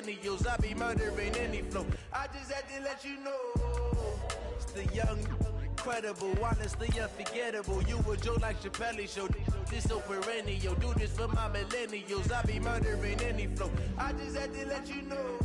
millennials. I be murdering any flow. I just had to let you know. It's the young, incredible, honestly unforgettable. You a joke like Chappelle Show. This so perennial. Do this for my millennials. I be murdering any flow. I just had to let you know.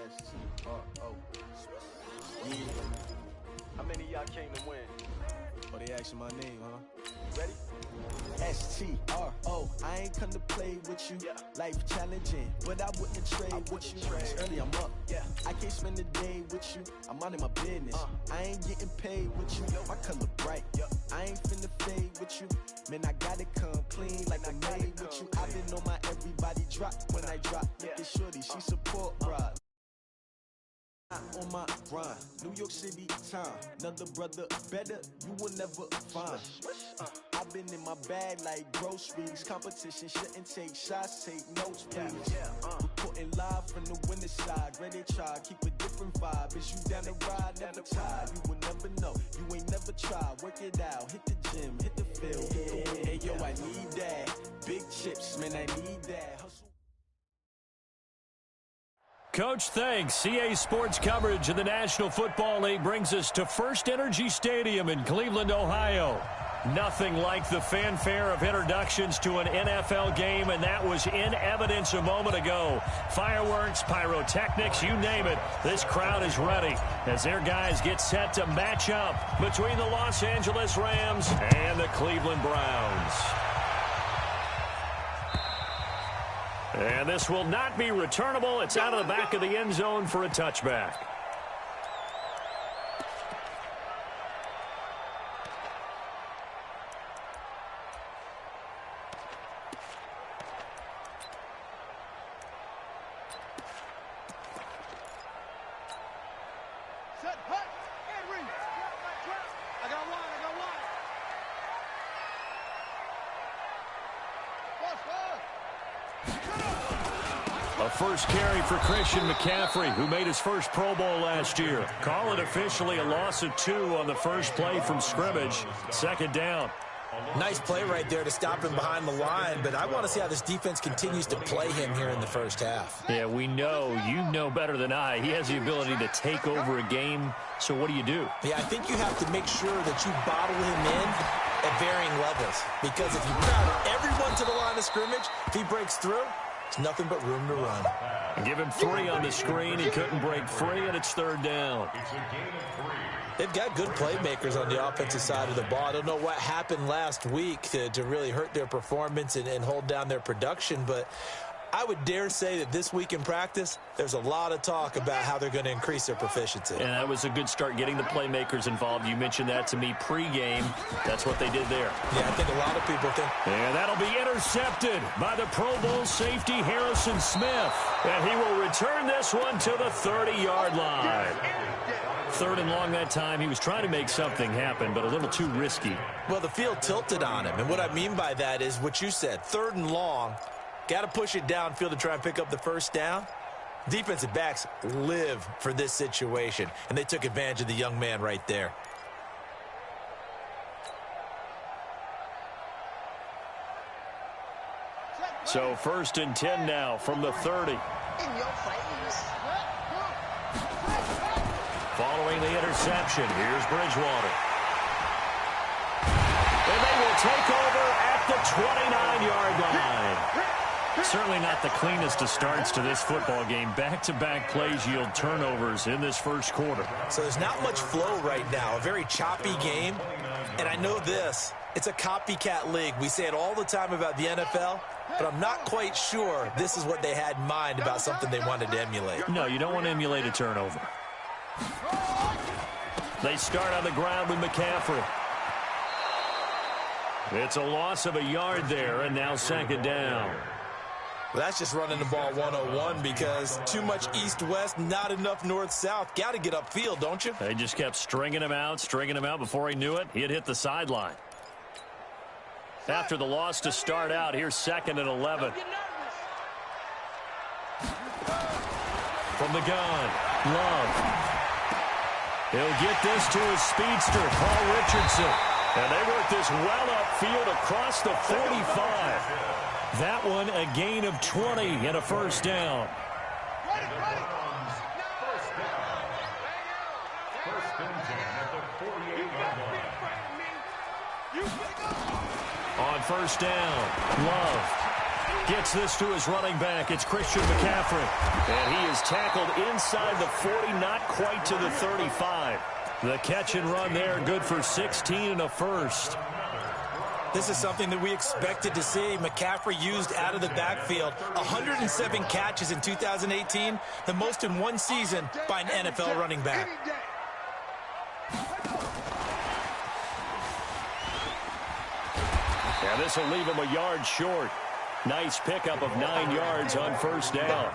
S-T-R-O. Yeah. How many of y'all came to win? Oh, they asking my name, huh? Ready? S-T-R-O. I ain't come to play with you. Yeah. Life challenging, but I wouldn't trade with you. It's early, I'm up. Yeah. I can't spend the day with you. I'm minding my business. I ain't getting paid with you. My color bright. I ain't finna fade with you. Man, I gotta come clean like I made with you. I've been on my everybody drop when I drop. Look at shorty, she support broad. On my grind, New York City time. Another brother better, you will never find. I've been in my bag like groceries. Competition shouldn't take shots, take notes, please. Reporting live from the winning side. Ready to try, keep a different vibe. Is you down the ride, never tired. You will never know, you ain't never tried. Work it out, hit the gym, hit the field, hit the win. Hey yo, I need that. Big chips, man, I need that. Hustle. Coach, thanks. CA Sports coverage of the National Football League brings us to First Energy Stadium in Cleveland, Ohio. Nothing like the fanfare of introductions to an NFL game, and that was in evidence a moment ago. Fireworks, pyrotechnics, you name it. This crowd is ready as their guys get set to match up between the Los Angeles Rams and the Cleveland Browns. And this will not be returnable. It's out of the back of the end zone for a touchback. Set, hut, and reach. I got one. A first carry for Christian McCaffrey, who made his first Pro Bowl last year. Call it officially a loss of 2 on the first play from scrimmage. Second down. Nice play right there to stop him behind the line, but I want to see how this defense continues to play him here in the first half. Yeah, we know. You know better than I. He has the ability to take over a game, so what do you do? Yeah, I think you have to make sure that you bottle him in at varying levels, because if you crowd everyone to the line of scrimmage, if he breaks through, it's nothing but room to run. Give him 3 on the screen. He couldn't break free, and it's third down. They've got good playmakers on the offensive side of the ball. I don't know what happened last week to really hurt their performance and hold down their production, but I would dare say that this week in practice, there's a lot of talk about how they're going to increase their proficiency. And that was a good start, getting the playmakers involved. You mentioned that to me pregame. That's what they did there. Yeah, I think a lot of people think. And that'll be intercepted by the Pro Bowl safety Harrison Smith. And he will return this one to the 30-yard line. Third and long that time. He was trying to make something happen, but a little too risky. Well, the field tilted on him. And what I mean by that is what you said, third and long. Got to push it downfield to try and pick up the first down. Defensive backs live for this situation, and they took advantage of the young man right there. So first and 10 now from the 30. Following the interception, here's Bridgewater. And they will take over at the 29-yard line. Certainly not the cleanest of starts to this football game. Back-to-back plays yield turnovers in this first quarter. So there's not much flow right now. A very choppy game. And I know this. It's a copycat league. We say it all the time about the NFL, but I'm not quite sure this is what they had in mind about something they wanted to emulate. No, you don't want to emulate a turnover. They start on the ground with McCaffrey. It's a loss of a yard there, and now second down. Well, that's just running the ball 101 because too much east-west, not enough north-south. Got to get upfield, don't you? They just kept stringing him out before he knew it. He had hit the sideline. After the loss to start out, here's 2nd and 11. From the gun, Love. He'll get this to his speedster, Paul Richardson. And they work this well upfield across the 45. That one a gain of 20 and a first down. On first down, Love gets this to his running back. It's Christian McCaffrey. And he is tackled inside the 40, not quite to the 35. The catch and run there, good for 16 and a first. This is something that we expected to see. McCaffrey used out of the backfield. 107 catches in 2018, the most in one season by an NFL running back. Yeah, this will leave him a yard short. Nice pickup of 9 yards on first down.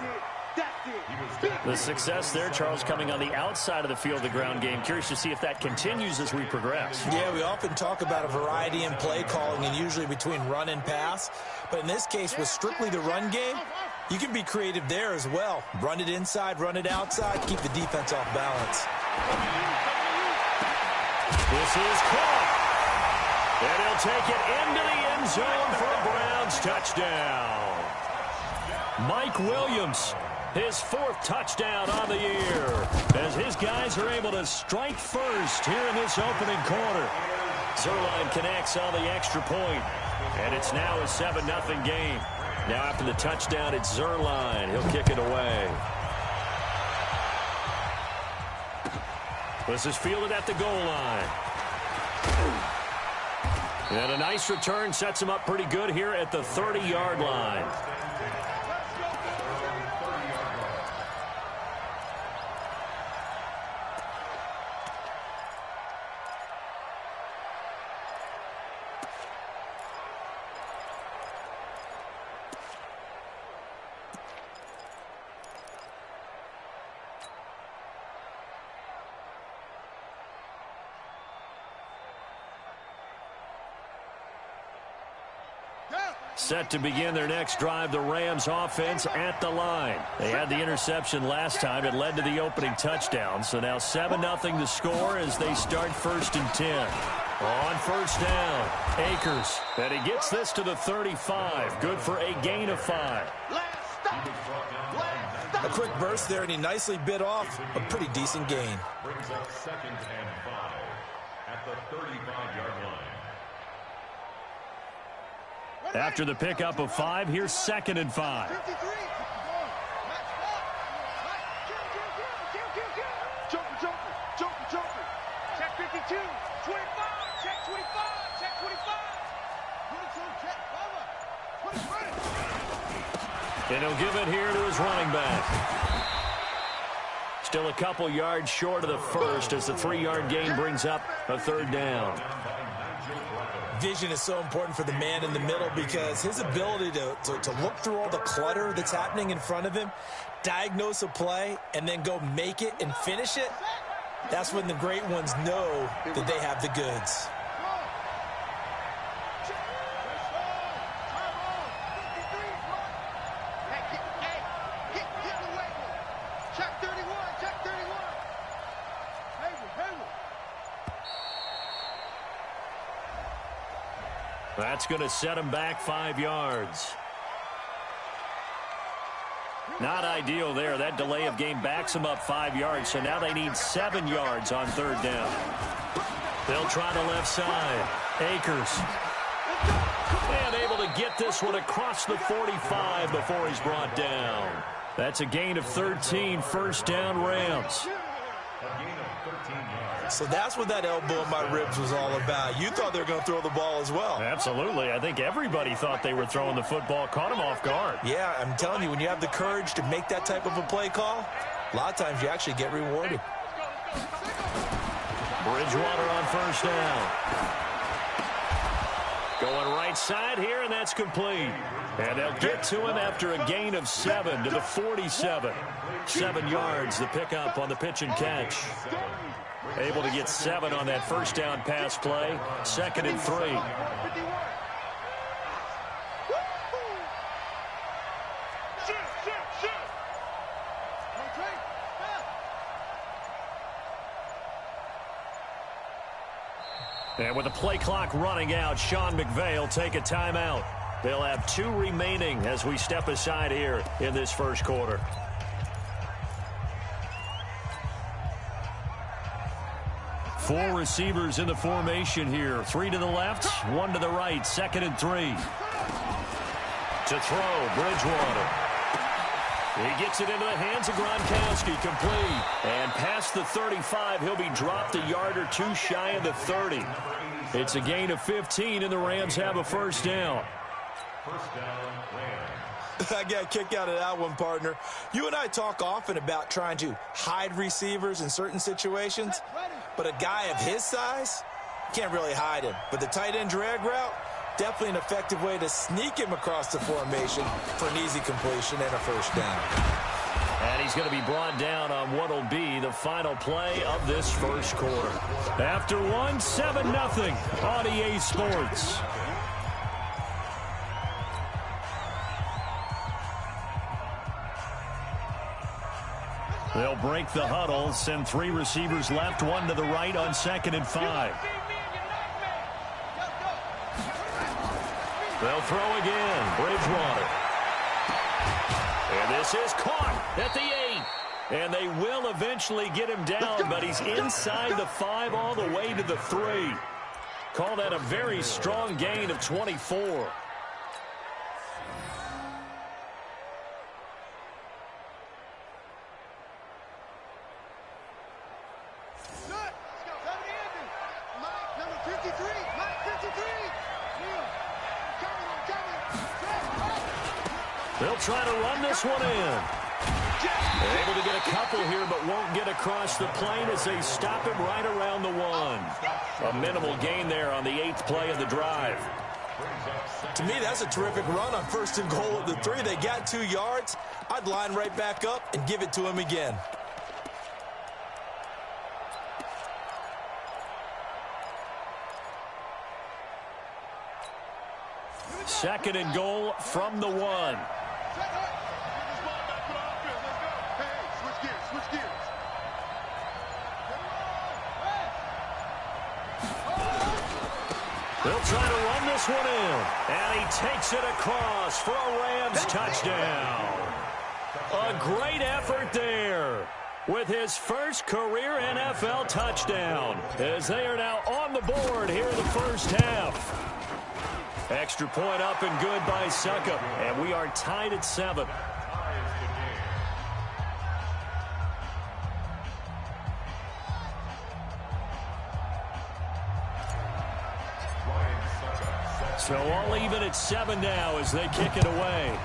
The success there, Charles, coming on the outside of the field, the ground game. Curious to see if that continues as we progress. Yeah, we often talk about a variety in play calling and usually between run and pass. But in this case, with strictly the run game, you can be creative there as well. Run it inside, run it outside, keep the defense off balance. This is caught. And he'll take it into the end zone for a Browns touchdown. Mike Williams, his 4th touchdown on the year, as his guys are able to strike first here in this opening quarter. Zuerlein connects on the extra point, and it's now a 7-0 game. Now after the touchdown, it's Zuerlein. He'll kick it away. This is fielded at the goal line. And a nice return sets him up pretty good here at the 30-yard line. Set to begin their next drive, the Rams offense at the line. They had the interception last time. It led to the opening touchdown. So now 7-0 the score as they start 1st and 10. On first down, Akers. And he gets this to the 35. Good for a gain of 5. A quick burst there, and he nicely bit off a pretty decent gain. Brings up 2nd and 5 at the 35-yard line. After the pickup of 5, here's 2nd and 5. Check 52, 25, check 25, check 25. And he'll give it here to his running back. Still a couple yards short of the first as the 3-yard gain brings up a 3rd down. Vision is so important for the man in the middle because his ability to look through all the clutter that's happening in front of him, diagnose a play, and then go make it and finish it, that's when the great ones know that they have the goods. That's going to set him back 5 yards. Not ideal there. That delay of game backs him up 5 yards, so now they need 7 yards on 3rd down. They'll try the left side. Akers. And able to get this one across the 45 before he's brought down. That's a gain of 13, 1st down Rams. So that's what that elbow in my ribs was all about. You thought they were going to throw the ball as well. Absolutely. I think everybody thought they were throwing the football. Caught him off guard. Yeah, I'm telling you, when you have the courage to make that type of a play call, a lot of times you actually get rewarded. Bridgewater on first down. Going right side here, and that's complete. And they'll get to him after a gain of 7 to the 47. 7 yards, the pickup on the pitch and catch. Able to get 7 on that first down pass play. 2nd and 3. And with the play clock running out, Sean McVay will take a timeout. They'll have 2 remaining as we step aside here in this first quarter. Four receivers in the formation here. 3 to the left, 1 to the right. 2nd and 3. To throw, Bridgewater. He gets it into the hands of Gronkowski, complete. And past the 35, he'll be dropped a yard or 2 shy of the 30. It's a gain of 15, and the Rams have a first down. First down, Rams. I got a kick out of that one, partner. You and I talk often about trying to hide receivers in certain situations, but a guy of his size, can't really hide him. But the tight end drag route, definitely an effective way to sneak him across the formation for an easy completion and a first down. And he's going to be brought down on what will be the final play of this first quarter. After 7-0 on EA Sports. They'll break the huddle, send 3 receivers left, 1 to the right on 2nd and 5. They'll throw again. Bridgewater. And this is caught at the 8. And they will eventually get him down, but he's inside the 5 all the way to the 3. Call that a very strong gain of 24. They'll try to run this one in. Able to get a couple here, but won't get across the plane as they stop him right around the 1. A minimal gain there on the 8th play of the drive. To me, that's a terrific run on 1st and goal at the 3. They got 2 yards. I'd line right back up and give it to him again. Second and goal from the 1. They'll try to run this one in. And he takes it across for a Rams touchdown. A great effort there with his first career NFL touchdown, as they are now on the board here in the first half. Extra point up and good by Succop. And we are tied at 7. So all even at 7 now as they kick it away.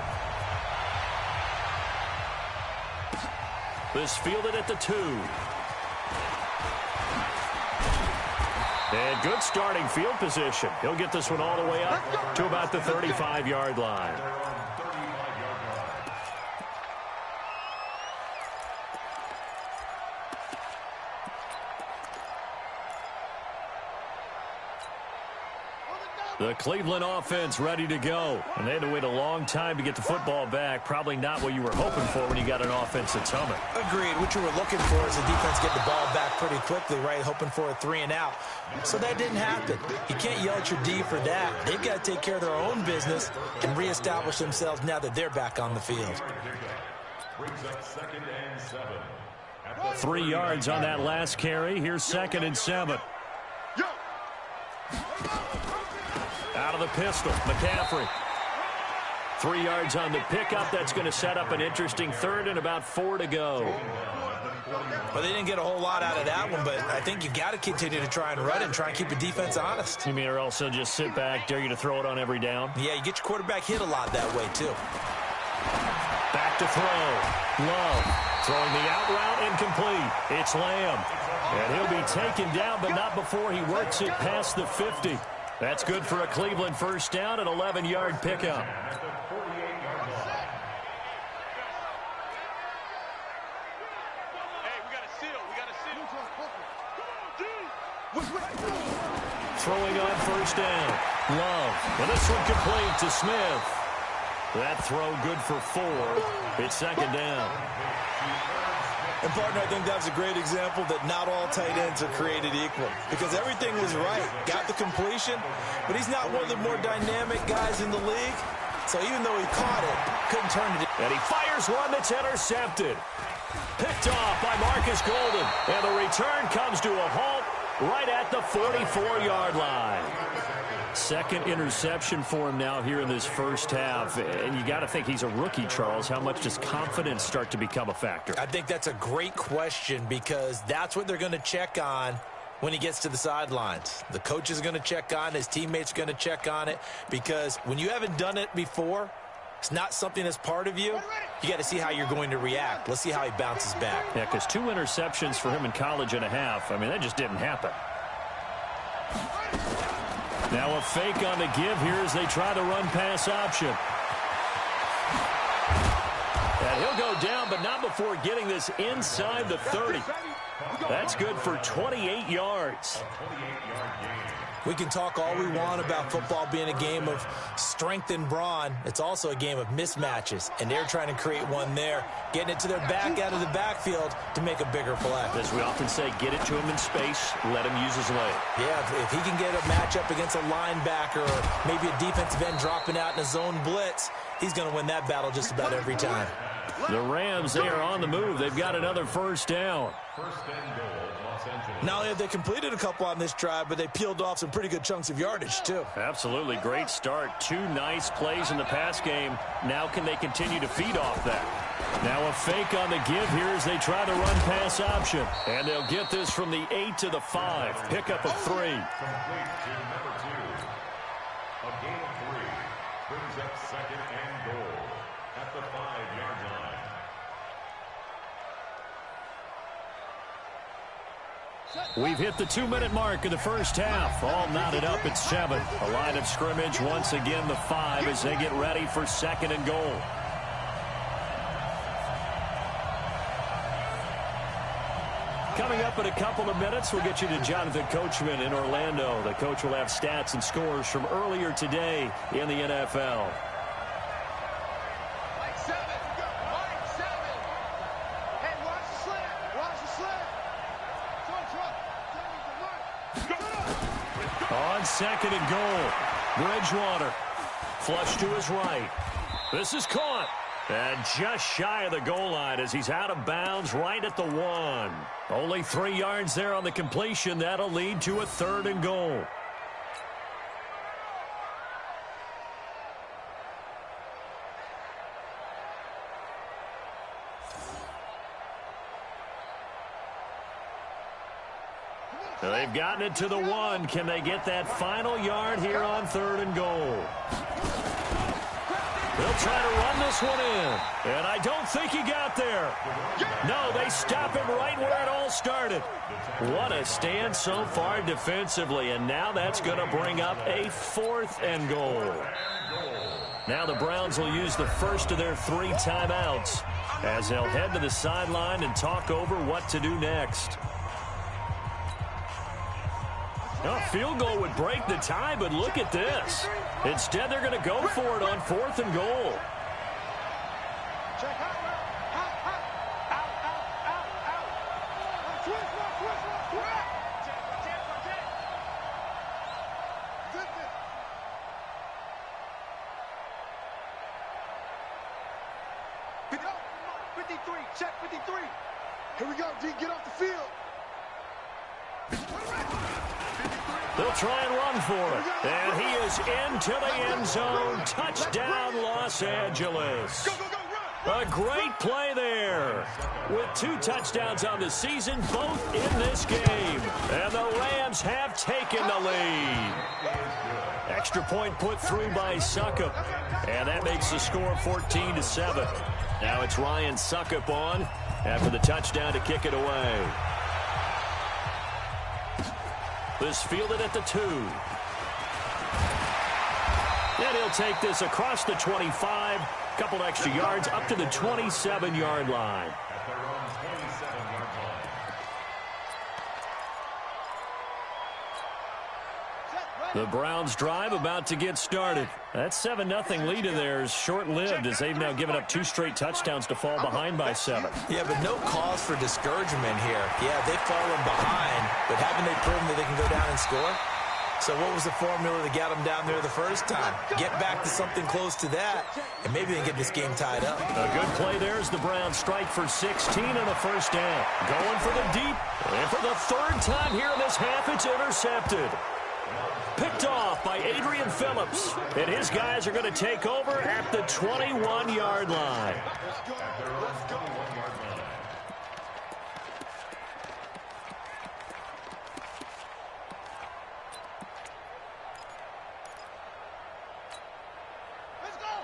This fielded at the 2. And good starting field position. He'll get this one all the way up to about the 35-yard line. The Cleveland offense ready to go. And they had to wait a long time to get the football back. Probably not what you were hoping for when you got an offense that's humming. Agreed. What you were looking for is the defense get the ball back pretty quickly, right? Hoping for a 3 and out. So that didn't happen. You can't yell at your D for that. They've got to take care of their own business and reestablish themselves now that they're back on the field. Brings up 2nd and 7. 3 yards on that last carry. Here's 2nd and 7. Out of the pistol, McCaffrey. 3 yards on the pickup. That's going to set up an interesting 3rd and about 4 to go. Well, they didn't get a whole lot out of that one, but I think you got to continue to try and run and try and keep the defense honest. You mean, or also just sit back, dare you to throw it on every down? Yeah, you get your quarterback hit a lot that way, too. Back to throw. Love throwing the out route, incomplete. It's Lamb. And he'll be taken down, but not before he works it past the 50. That's good for a Cleveland first down, an 11-yard pickup. At the 48-yard line. Hey, we got a seal. We got a seal. Throwing on first down. Love. And this one complete to Smith. That throw good for 4. It's second down. And, partner, I think that's a great example that not all tight ends are created equal, because everything was right. Got the completion, but he's not one of the more dynamic guys in the league. So even though he caught it, couldn't turn it. And he fires one that's intercepted. Picked off by Marcus Golden. And the return comes to a halt right at the 44-yard line. Second interception for him now here in this first half. And you got to think he's a rookie, Charles. How much does confidence start to become a factor? I think that's a great question, because that's what they're going to check on when he gets to the sidelines. The coach is going to check on it. His teammates are going to check on it, because when you haven't done it before, it's not something that's part of you. You got to see how you're going to react. Let's see how he bounces back. Yeah, because 2 interceptions for him in college and a half. I mean, that just didn't happen. Now a fake on the give here as they try the run-pass option. And he'll go down, but not before getting this inside the 30. That's good for 28 yards. We can talk all we want about football being a game of strength and brawn. It's also a game of mismatches, and they're trying to create one there, getting it to their back out of the backfield to make a bigger play. As we often say, get it to him in space, let him use his leg. Yeah, if he can get a matchup against a linebacker or maybe a defensive end dropping out in a zone blitz, he's going to win that battle just about every time. The Rams, they are on the move. They've got another first down. First and goal, Los Angeles. Not only have they completed a couple on this drive, but they peeled off some pretty good chunks of yardage, too. Absolutely great start. 2 nice plays in the pass game. Now can they continue to feed off that? Now a fake on the give here as they try the run-pass option. And they'll get this from the 8 to the 5. Pickup of 3. Complete to number 2. A gain of 3 brings up second and goal at the 5-yard line. We've hit the 2-minute mark in the first half. All knotted up at 7. A line of scrimmage once again the 5 as they get ready for second and goal. Coming up in a couple of minutes, we'll get you to Jonathan Coachman in Orlando. The coach will have stats and scores from earlier today in the NFL. On second and goal, Bridgewater. Flush to his right. This is caught. And just shy of the goal line as he's out of bounds right at the 1. Only 3 yards there on the completion. That'll lead to a 3rd and goal. They've gotten it to the 1. Can they get that final yard here on 3rd and goal? They'll try to run this one in. And I don't think he got there. No, they stop him right where it all started. What a stand so far defensively. And now that's going to bring up a 4th and goal. Now the Browns will use the first of their 3 timeouts as they'll head to the sideline and talk over what to do next. A field goal would break the tie, but look at this. Instead, they're going to go for it on 4th and goal. Check 53. Here we go, D. Get off the field. They'll try and run for it. And he is into the end zone. Touchdown, Los Angeles. A great play there. With 2 touchdowns on the season, both in this game. And the Rams have taken the lead. Extra point put through by Succop. And that makes the score 14-7. Now it's Ryan Succop on after the touchdown to kick it away. This fielded at the 2. And he'll take this across the 25, a couple extra yards up to the 27-yard line. At their own 27-yard line. The Browns drive about to get started. That 7-0 lead of theirs short-lived as they've now given up 2 straight touchdowns to fall behind by 7. Yeah, but no cause for discouragement here. Yeah, they've fallen behind, but haven't they proven that they can go down and score? So what was the formula that got them down there the first time? Get back to something close to that, and maybe they can get this game tied up. A good play there as the Browns strike for 16 on a first down. Going for the deep, and for the 3rd time here in this half, it's intercepted. Picked off by Adrian Phillips. And his guys are going to take over at the 21-yard line.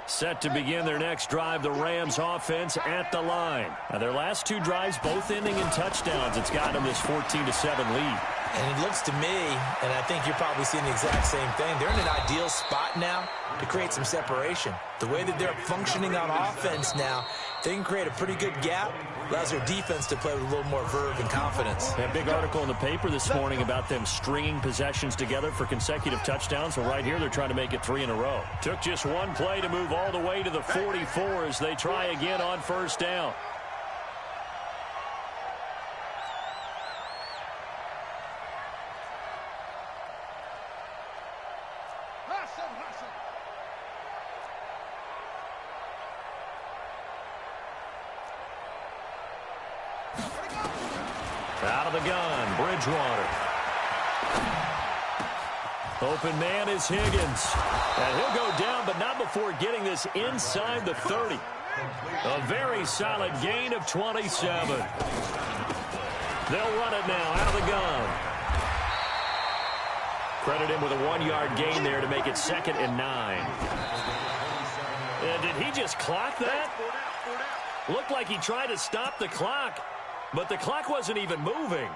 Set to begin their next drive, the Rams offense at the line. Now, their last 2 drives, both ending in touchdowns. It's gotten them this 14-7 lead. And it looks to me, and I think you're probably seeing the exact same thing, they're in an ideal spot now to create some separation. The way that they're functioning on offense now, they can create a pretty good gap. Allows their defense to play with a little more verve and confidence. That big article in the paper this morning about them stringing possessions together for consecutive touchdowns. Well, right here, they're trying to make it 3 in a row. Took just one play to move all the way to the 44 as they try again on first down. Out of the gun, Bridgewater. Open man is Higgins. And he'll go down, but not before getting this inside the 30. A very solid gain of 27. They'll run it now out of the gun. Credit him with a 1-yard gain there to make it 2nd and 9. Did he just clock that? Looked like he tried to stop the clock, but the clock wasn't even moving.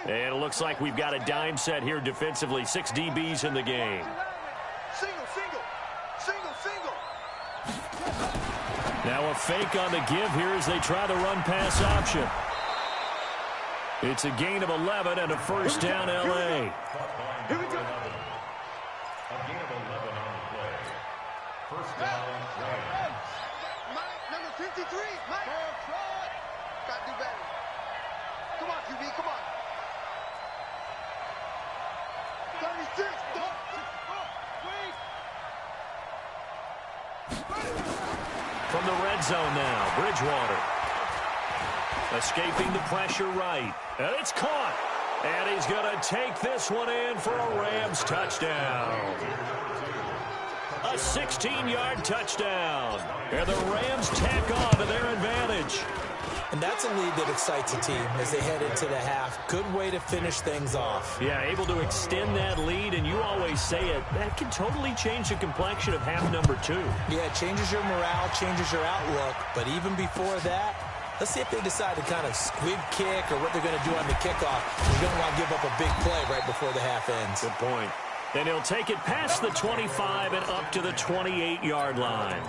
And it looks like we've got a dime set here defensively. 6 DBs in the game. Now a fake on the give here as they try the run-pass option. It's a gain of 11 and a first down, L.A. Here we go. A gain of 11 on the play. First down, Rams. Mike, number 53. Mike. Got to do better. Come on, QB, come on. 36. From the red zone now, Bridgewater. Escaping the pressure right. And it's caught. And he's going to take this one in for a Rams touchdown. A 16-yard touchdown. And the Rams tack on to their advantage. And that's a lead that excites a team as they head into the half. Good way to finish things off. Yeah, able to extend that lead, and you always say it, that can totally change the complexion of half number 2. Yeah, it changes your morale, changes your outlook. But even before that, let's see if they decide to kind of squib kick or what they're going to do on the kickoff. You're going to want to give up a big play right before the half ends. Good point. And he'll take it past the 25 and up to the 28-yard line.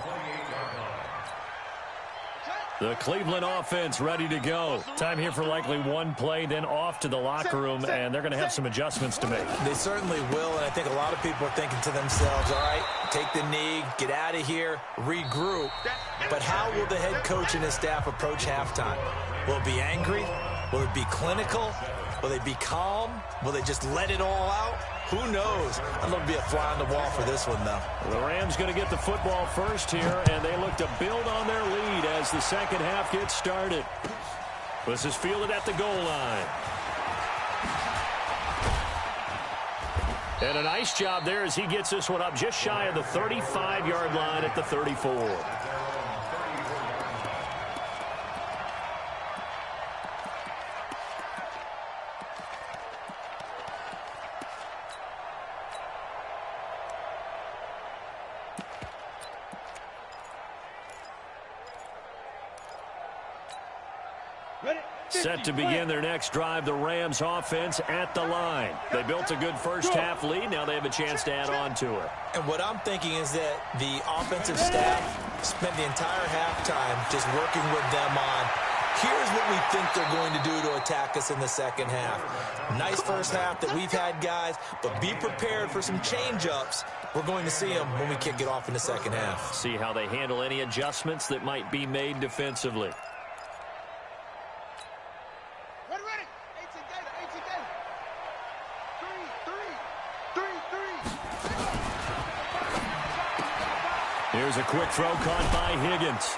The Cleveland offense ready to go. Time here for likely one play, then off to the locker room, and they're going to have some adjustments to make. They certainly will, and I think a lot of people are thinking to themselves, all right, take the knee, get out of here, regroup. But how will the head coach and his staff approach halftime? Will it be angry? Will it be clinical? Will they be calm? Will they just let it all out? Who knows? I'm going to be a fly on the wall for this one, though. The Rams going to get the football first here, and they look to build on their lead as the second half gets started. This is fielded at the goal line. And a nice job there as he gets this one up just shy of the 35-yard line at the 34. Set to begin their next drive, the Rams offense at the line. They built a good first-half lead. Now they have a chance to add on to it. And what I'm thinking is that the offensive staff spent the entire halftime just working with them on, here's what we think they're going to do to attack us in the second half. Nice first half that we've had, guys, but be prepared for some change-ups. We're going to see them when we kick it off in the second half. See how they handle any adjustments that might be made defensively. Here's a quick throw caught by Higgins.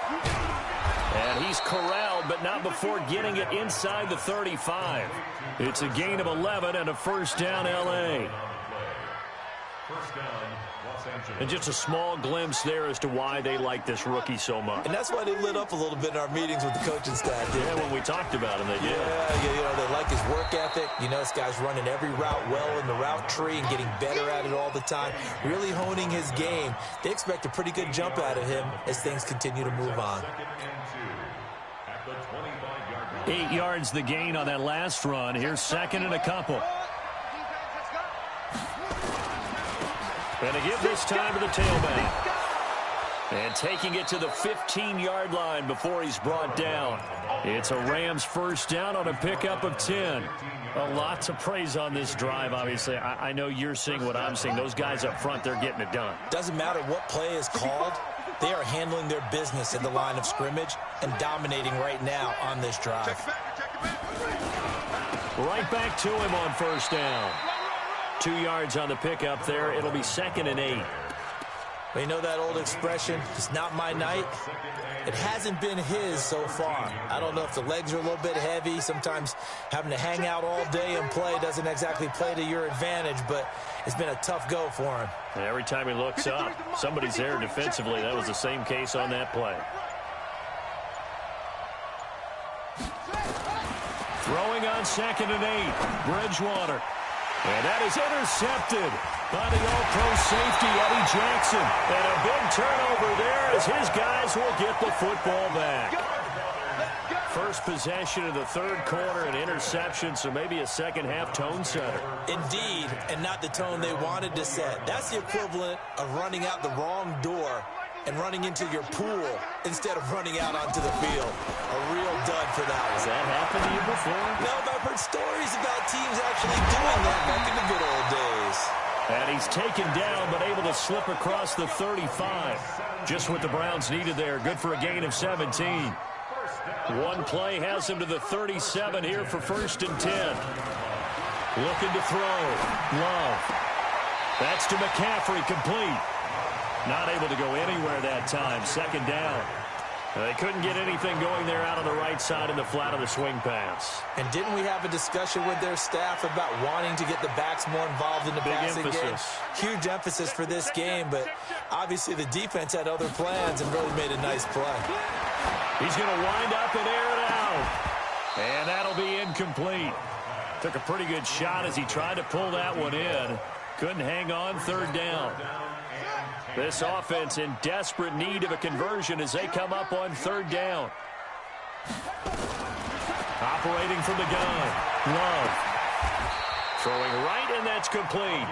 And he's corralled, but not before getting it inside the 35. It's a gain of 11 and a first down, L.A. First down, Los Angeles. And just a small glimpse there as to why they like this rookie so much. And that's why they lit up a little bit in our meetings with the coaching staff. Yeah, when we talked about him, they did. Yeah, they like his work ethic. You know, this guy's running every route well in the route tree and getting better at it all the time, really honing his game. They expect a pretty good jump out of him as things continue to move on. Second and 2 at the 25-yard line. 8 yards the gain on that last run. Here's second and a couple. And to give this time to the tailback. And taking it to the 15-yard line before he's brought down. It's a Rams first down on a pickup of 10. A lot to praise on this drive, obviously. I know you're seeing what I'm seeing. Those guys up front, they're getting it done. Doesn't matter what play is called. They are handling their business at the line of scrimmage and dominating right now on this drive. Right back to him on first down. 2 yards on the pickup there. It'll be second and 8. You know that old expression, it's not my night? It hasn't been his so far. I don't know if the legs are a little bit heavy. Sometimes having to hang out all day and play doesn't exactly play to your advantage, but it's been a tough go for him. And every time he looks up, somebody's there defensively. That was the same case on that play. Throwing on second and 8, Bridgewater. And that is intercepted by the all-pro safety, Eddie Jackson. And a big turnover there as his guys will get the football back. First possession of the third quarter, an interception, so maybe a second-half tone setter. Indeed, and not the tone they wanted to set. That's the equivalent of running out the wrong door and running into your pool instead of running out onto the field. A real dud for that one. Has that happened to you before? No, but I've heard stories about teams actually doing that back in the good old days. And he's taken down, but able to slip across the 35. Just what the Browns needed there. Good for a gain of 17. One play has him to the 37 here for first and 10. Looking to throw. Love. That's to McCaffrey, complete. Not able to go anywhere that time. Second down. They couldn't get anything going there out on the right side in the flat of the swing pass. And didn't we have a discussion with their staff about wanting to get the backs more involved in the passing game? Huge emphasis for this game, but obviously the defense had other plans and really made a nice play. He's going to wind up and air it out. And that'll be incomplete. Took a pretty good shot as he tried to pull that one in. Couldn't hang on, third down. This offense in desperate need of a conversion as they come up on third down. Operating from the gun. Love. Throwing right, and that's complete.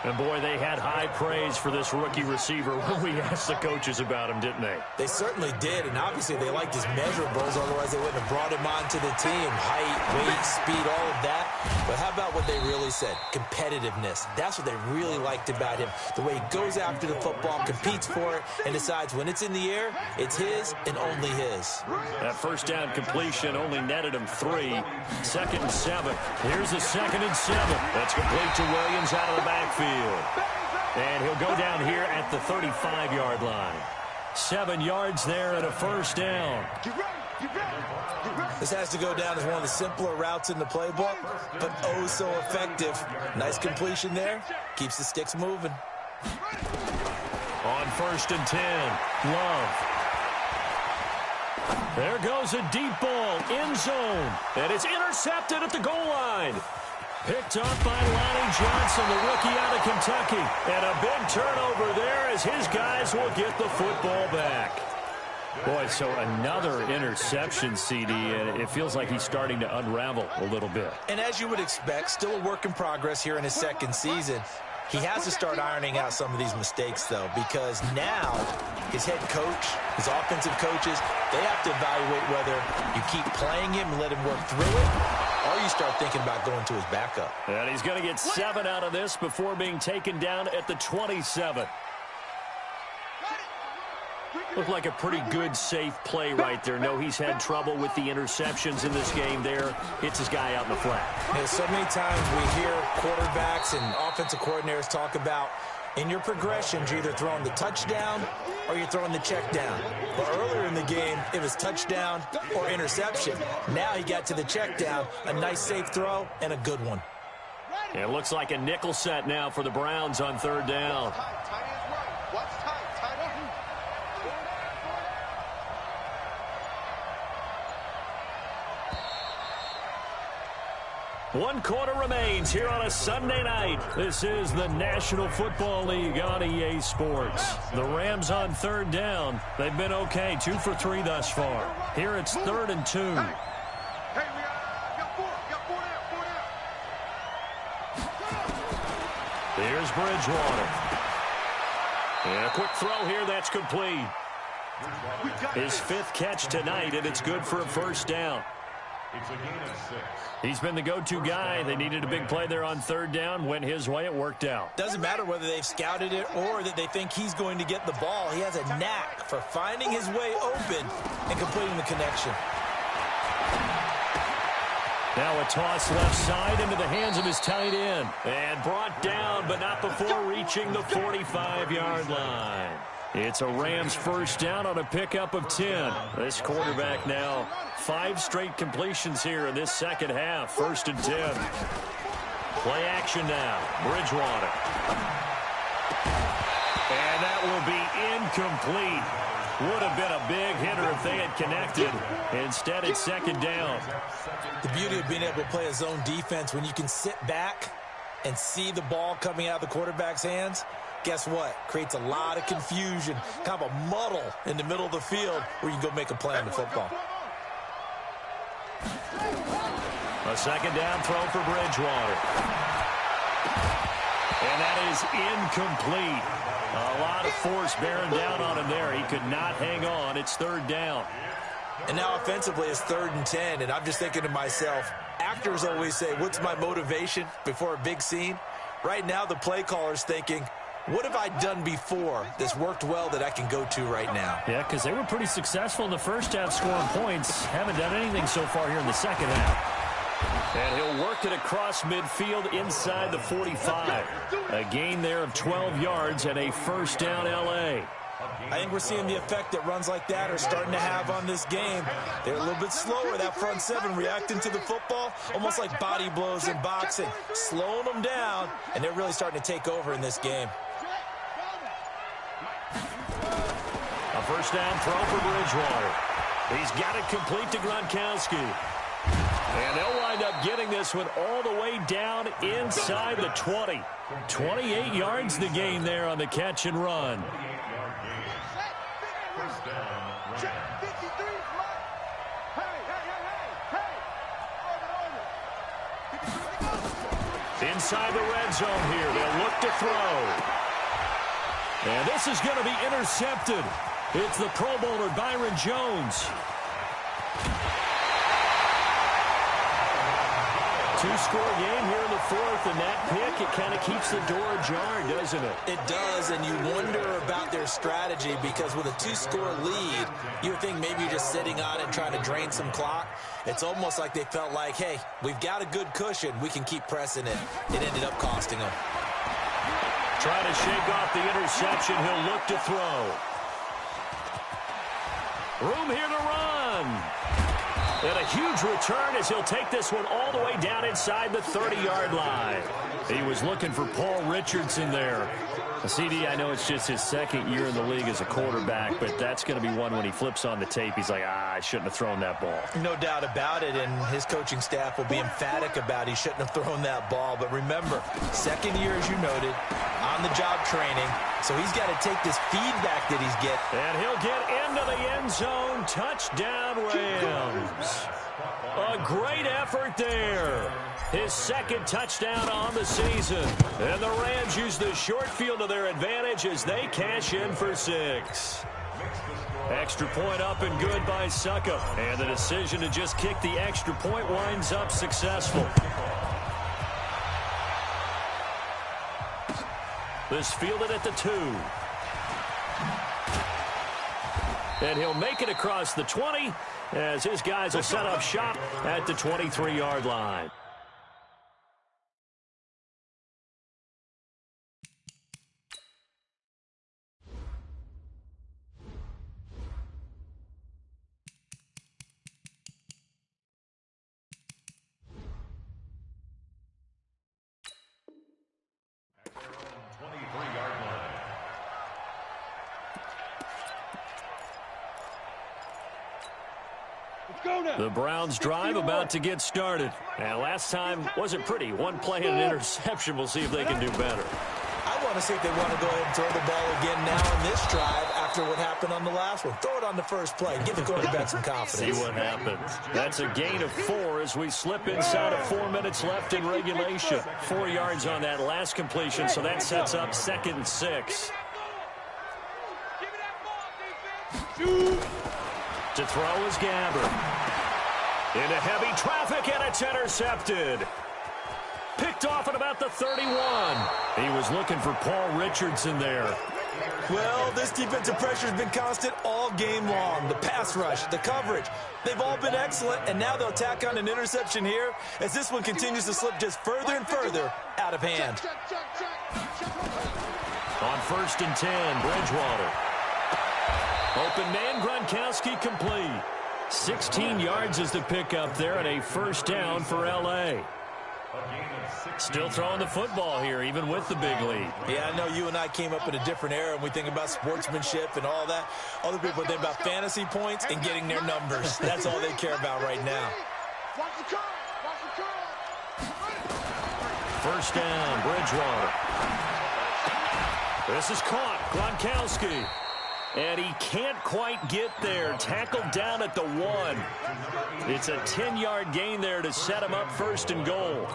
And, boy, they had high praise for this rookie receiver when we asked the coaches about him, didn't they? They certainly did, and obviously they liked his measurables, otherwise they wouldn't have brought him onto the team. Height, weight, speed, all of that. But how about what they really said? Competitiveness. That's what they really liked about him. The way he goes after the football, competes for it, and decides when it's in the air, it's his and only his. That first down completion only netted him 3. Second and 7. Here's a second and 7. That's complete to Williams out of the backfield. And he'll go down here at the 35-yard line. 7 yards there and a first down. This has to go down as one of the simpler routes in the playbook, but oh so effective. Nice completion there. Keeps the sticks moving. On first and 10, Love. There goes a deep ball, end zone, and it's intercepted at the goal line. Picked up by Lonnie Johnson, the rookie out of Kentucky. And a big turnover there as his guys will get the football back. Boy, so another interception, CD, and it feels like he's starting to unravel a little bit. And as you would expect, still a work in progress here in his second season. He has to start ironing out some of these mistakes, though, because now his head coach, his offensive coaches, they have to evaluate whether you keep playing him and let him work through it, or you start thinking about going to his backup. And he's going to get 7 out of this before being taken down at the 27. Looked like a pretty good, safe play right there. No, he's had trouble with the interceptions in this game there. Hits his guy out in the flat. And so many times we hear quarterbacks and offensive coordinators talk about in your progressions, you're either throwing the touchdown or you're throwing the check down. But earlier in the game, it was touchdown or interception. Now he got to the check down, a nice safe throw, and a good one. It looks like a nickel set now for the Browns on 3rd down. One quarter remains here on a Sunday night. This is the National Football League on EA Sports. The Rams on 3rd down. They've been okay, 2 for 3 thus far. Here it's 3rd and 2. Hey, we got 4 down. Here's Bridgewater. And a quick throw here, that's complete. His 5th catch tonight, and it's good for a 1st down. It's a gain of 6. He's been the go-to guy. They needed a big play there on 3rd down. Went his way. It worked out. Doesn't matter whether they've scouted it or that they think he's going to get the ball. He has a knack for finding his way open and completing the connection. Now a toss left side into the hands of his tight end. And brought down, but not before reaching the 45-yard line. It's a Rams 1st down on a pickup of 10. This quarterback now 5 straight completions here in this second half. 1st and 10. Play action now. Bridgewater. And that will be incomplete. Would have been a big hitter if they had connected. Instead, it's 2nd down. The beauty of being able to play a zone defense when you can sit back and see the ball coming out of the quarterback's hands, guess what? Creates a lot of confusion, kind of a muddle in the middle of the field where you can go make a play on the football. A 2nd down throw for Bridgewater. And that is incomplete. A lot of force bearing down on him there. He could not hang on. It's 3rd down. And now offensively it's 3rd and 10, and I'm just thinking to myself, actors always say, what's my motivation before a big scene? Right now the play caller's thinking, what have I done before that's worked well that I can go to right now? Yeah, because they were pretty successful in the first half scoring points. Haven't done anything so far here in the second half. And he'll work it across midfield inside the 45. A gain there of 12 yards and a 1st down L.A. I think we're seeing the effect that runs like that are starting to have on this game. They're a little bit slower, that front 7 reacting to the football, almost like body blows in boxing, slowing them down, and they're really starting to take over in this game. A 1st down throw for Bridgewater. He's got it complete to Gronkowski. And they'll wind up getting this one all the way down inside the 20. 28 yards the gain there on the catch and run. Inside the red zone here. They'll look to throw. And this is going to be intercepted. It's the Pro Bowler Byron Jones. 2-score game here in the 4th, and that pick, it kind of keeps the door ajar, doesn't it? It does, and you wonder about their strategy because with a 2-score lead, you would think maybe you're just sitting on it and trying to drain some clock. It's almost like they felt like, hey, we've got a good cushion. We can keep pressing it. It ended up costing them. Trying to shake off the interception. He'll look to throw. Room here to run. And a huge return as he'll take this one all the way down inside the 30-yard line. He was looking for Paul Richardson there. CD, I know it's just his 2nd year in the league as a quarterback, but that's going to be one when he flips on the tape. He's like, I shouldn't have thrown that ball. No doubt about it, and his coaching staff will be emphatic about he shouldn't have thrown that ball. But remember, 2nd year, as you noted, on-the-job training, so he's got to take this feedback that he's getting. And he'll get into the end zone. Touchdown, Rams. A great effort there. His second touchdown on the season. And the Rams use the short field to their advantage as they cash in for 6. Extra point up and good by Succop. And the decision to just kick the extra point winds up successful. This fielded at the 2. And he'll make it across the 20 as his guys will set up shop at the 23-yard line. The Browns drive about to get started. And last time wasn't pretty. One play and an interception. We'll see if they can do better. I want to see if they want to go ahead and throw the ball again now in this drive after what happened on the last one. Throw it on the first play. Give the quarterback some confidence. See what happens. That's a gain of 4 as we slip inside of 4 minutes left in regulation. 4 yards on that last completion, so that sets up 2nd and 6. To throw is Gabbert. Into heavy traffic, and it's intercepted. Picked off at about the 31. He was looking for Paul Richardson there. Well, this defensive pressure has been constant all game long. The pass rush, the coverage, they've all been excellent, and now they'll tack on an interception here as this one continues to slip just further and further out of hand. On 1st and 10, Bridgewater. Open man, Gronkowski complete. 16 yards is the pickup there, and a first down for L.A. Still throwing the football here, even with the big lead. Yeah, I know you and I came up in a different era, and we think about sportsmanship and all that. Other people think about fantasy points and getting their numbers. That's all they care about right now. First down, Bridgewater. This is caught, Gronkowski. And he can't quite get there. Tackled down at the 1. It's a 10-yard gain there to set him up 1st and goal.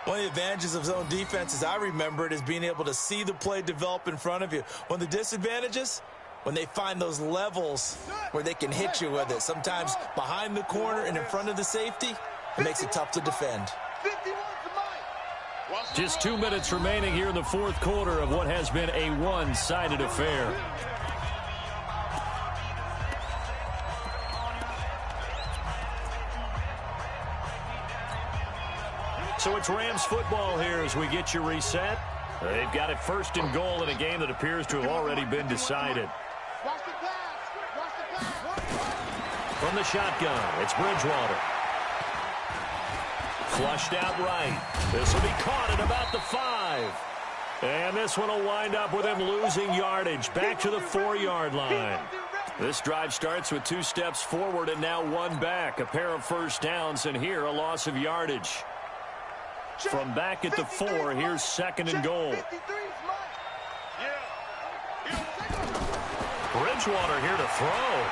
One of the advantages of zone defense, as I remember it, is being able to see the play develop in front of you. One of the disadvantages, when they find those levels where they can hit you with it, sometimes behind the corner and in front of the safety, it makes it tough to defend. Just 2 minutes remaining here in the 4th quarter of what has been a one-sided affair. So it's Rams football here as we get you reset. They've got it 1st and goal in a game that appears to have already been decided. From the shotgun, it's Bridgewater. Flushed out right. This will be caught at about the 5. And this one will wind up with him losing yardage. Back to the 4-yard line. This drive starts with 2 steps forward and now 1 back. A pair of first downs, and here a loss of yardage. From back at the 4, here's 2nd and goal. Bridgewater here to throw.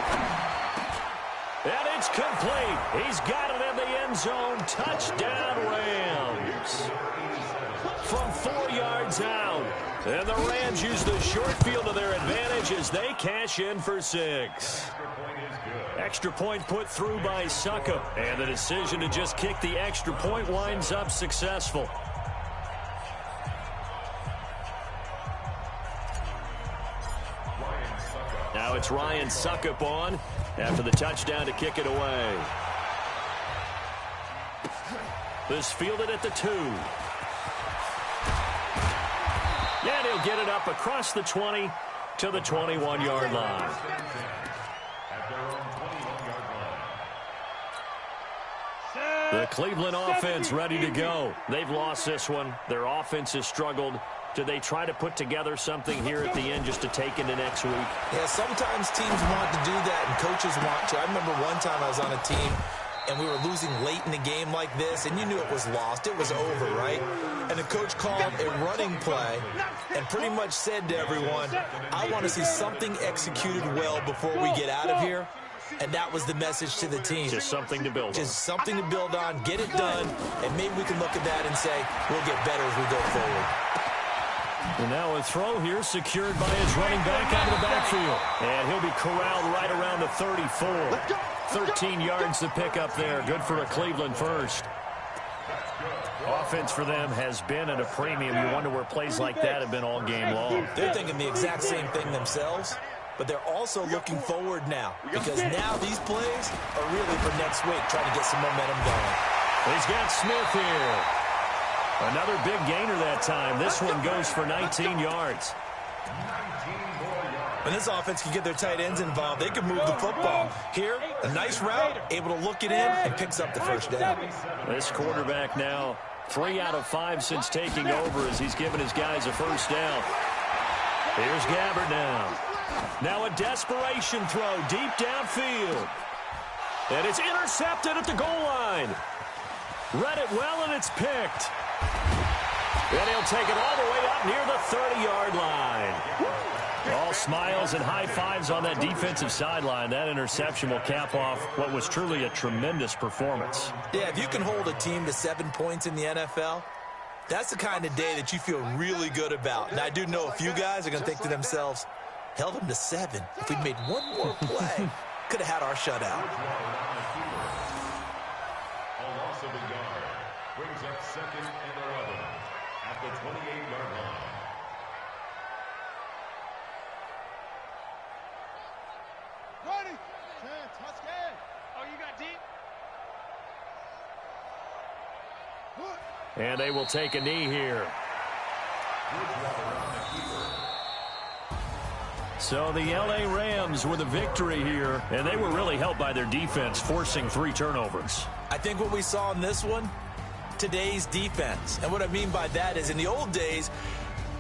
And it's complete. He's got it in the end zone. Touchdown, Rams. From 4 yards out. And the Rams use the short field to their advantage as they cash in for 6. Extra point put through by Succop. And the decision to just kick the extra point winds up successful. Now it's Ryan Succop on after the touchdown to kick it away. This fielded at the 2. And he'll get it up across the 20 to the 21-yard line. The Cleveland offense ready to go. They've lost this one. Their offense has struggled. Do they try to put together something here at the end just to take into next week? Yeah, sometimes teams want to do that and coaches want to. I remember one time I was on a team and we were losing late in the game like this, and you knew it was lost, it was over, right? And the coach called a running play and pretty much said to everyone, I want to see something executed well before we get out of here. And that was the message to the team. Just something to build on. Just something to build on, get it done, and maybe we can look at that and say, we'll get better as we go forward. And now a throw here secured by his running back out of the backfield. And he'll be corralled right around the 34. 13 yards to pick up there. Good for a Cleveland first. Offense for them has been at a premium. You wonder where plays like that have been all game long. They're thinking the exact same thing themselves, but they're also looking forward now, because now these plays are really for next week, trying to get some momentum going. He's got Smith here. Another big gainer that time. This one goes for 19 yards. When this offense can get their tight ends involved, they can move the football. Here, a nice route, able to look it in, and picks up the first down. This quarterback now 3 out of 5 since taking over as he's given his guys a first down. Here's Gabbert now. Now a desperation throw deep downfield. And it's intercepted at the goal line. Read it well, and it's picked. And he'll take it all the way up near the 30-yard line. All smiles and high fives on that defensive sideline. That interception will cap off what was truly a tremendous performance. Yeah, if you can hold a team to 7 points in the NFL, that's the kind of day that you feel really good about. And I do know a few guys are going to think to themselves, held them to 7. If we'd made one more play, could have had our shutout. A loss of a yard brings up 2nd and 11 at the 28-yard line. Ready. Touchdown. Oh, you got deep? And they will take a knee here. So the L.A. Rams with a victory here, and they were really helped by their defense, forcing 3 turnovers. I think what we saw in this one, today's defense. And what I mean by that is in the old days,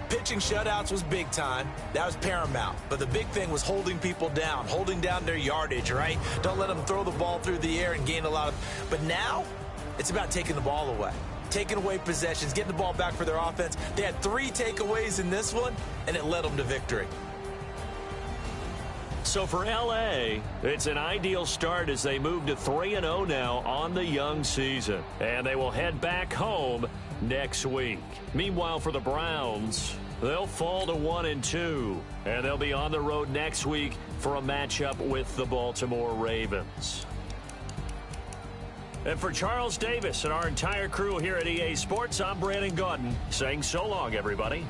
pitching shutouts was big time. That was paramount. But the big thing was holding people down, holding down their yardage, right? Don't let them throw the ball through the air and gain a lot of... But now, it's about taking the ball away. Taking away possessions, getting the ball back for their offense. They had 3 takeaways in this one, and it led them to victory. So for L.A., it's an ideal start as they move to 3-0 now on the young season. And they will head back home next week. Meanwhile, for the Browns, they'll fall to 1-2. And they'll be on the road next week for a matchup with the Baltimore Ravens. And for Charles Davis and our entire crew here at EA Sports, I'm Brandon Gaudin saying so long, everybody.